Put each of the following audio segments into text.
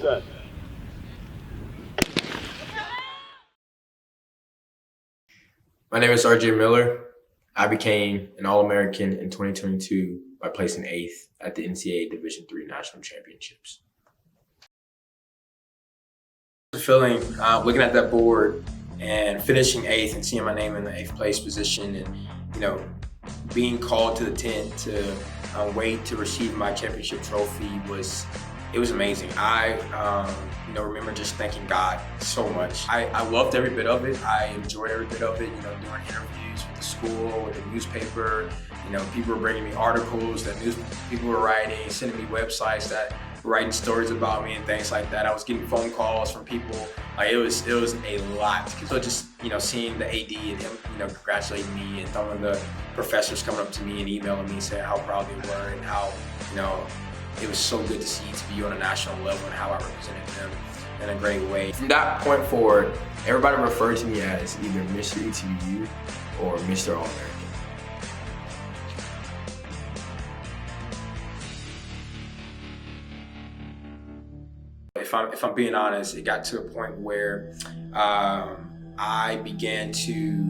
set. My name is RJ Miller. I became an All-American in 2022 by placing 8th at the NCAA Division III National Championships. The feeling, looking at that board and finishing 8th and seeing my name in the 8th place position, and being called to the tent to wait to receive my championship trophy was amazing. I remember just thanking God so much. I loved every bit of it. I enjoyed every bit of it. Doing interviews with the school, with the newspaper. People were bringing me articles that people were writing, sending me websites that were writing stories about me and things like that. I was getting phone calls from people. It was a lot. So just seeing the AD and him congratulating me, and some of the professors coming up to me and emailing me saying how proud they were and how it was so good to see ETBU on a national level and how I represented them in a great way. From that point forward, everybody referred to me as either Mr. ETBU or Mr. All-American. If I'm being honest, it got to a point where I began to,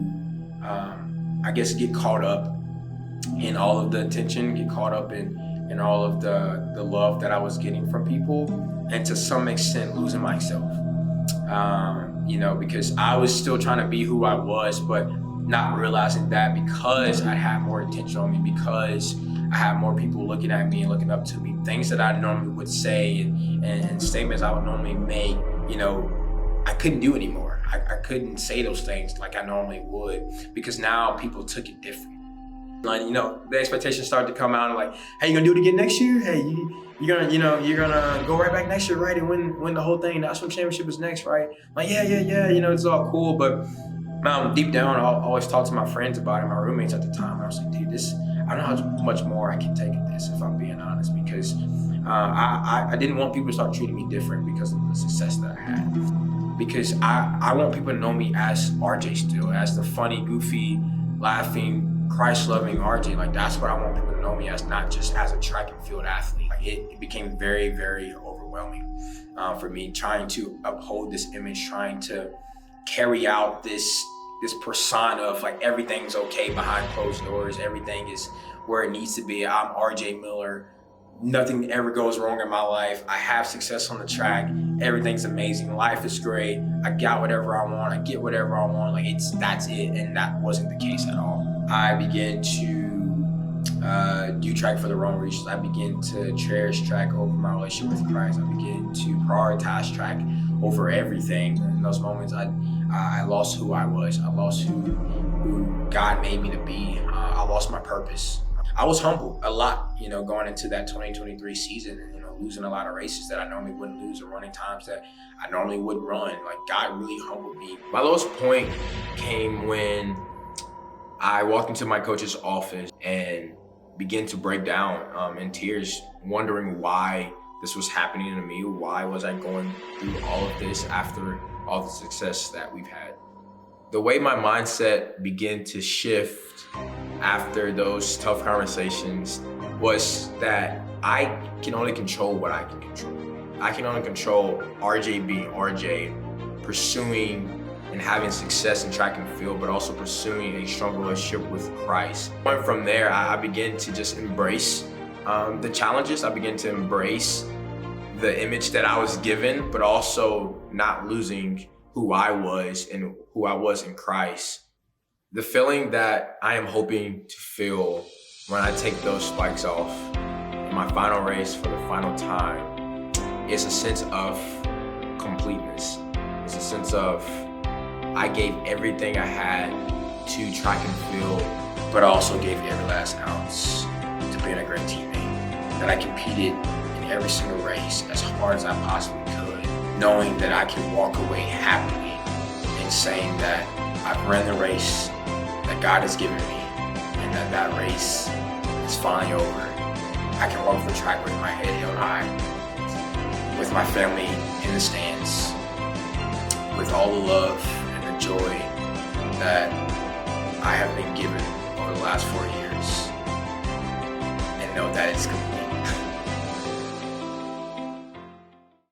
get caught up in all of the attention, get caught up in all of the love that I was getting from people, and to some extent losing myself. Because I was still trying to be who I was, but not realizing that because I had more attention on me, because I had more people looking at me and looking up to me, things that I normally would say and statements I would normally make, I couldn't do anymore. I couldn't say those things like I normally would, because now people took it different. The expectations started to come out and hey, you gonna do it again next year? Hey, you're gonna go right back next year, right? And win the whole thing. National championship is next, right? Yeah, it's all cool. But deep down, I always talk to my friends about it, my roommates at the time. I was like, dude, I don't know how much more I can take of this, if I'm being honest, because I didn't want people to start treating me different because of the success that I had. Because I want people to know me as RJ still, as the funny, goofy, laughing, Christ-loving RJ. That's what I want people to know me as, not just as a track and field athlete. It became very, very overwhelming for me, trying to uphold this image, trying to carry out this persona of everything's okay behind closed doors, everything is where it needs to be. I'm RJ Miller. Nothing ever goes wrong in my life. I have success on the track. Everything's amazing. Life is great. I got whatever I want. I get whatever I want. That's it. And that wasn't the case at all. I began to do track for the wrong reasons. I began to cherish track over my relationship with Christ. I began to prioritize track over everything. In those moments, I lost who I was. I lost who God made me to be. I lost my purpose. I was humbled a lot, going into that 2023 season, and, losing a lot of races that I normally wouldn't lose, or running times that I normally wouldn't run. God really humbled me. My lowest point came when I walked into my coach's office and began to break down in tears, wondering why this was happening to me. Why was I going through all of this after all the success that we've had? The way my mindset began to shift after those tough conversations was that I can only control what I can control. I can only control RJ being RJ, pursuing and having success in track and field, but also pursuing a strong relationship with Christ. Going from there, I began to just embrace the challenges. I began to embrace the image that I was given, but also not losing who I was and who I was in Christ. The feeling that I am hoping to feel when I take those spikes off in my final race for the final time is a sense of completeness. It's a sense of I gave everything I had to track and field, but I also gave every last ounce to being a great teammate. That I competed in every single race as hard as I possibly could, knowing that I can walk away happily and saying that I've ran the race that God has given me, and that race is finally over. I can walk the track with my head held high, with my family in the stands, with all the love and the joy that I have been given over the last 4 years, and know that it's complete.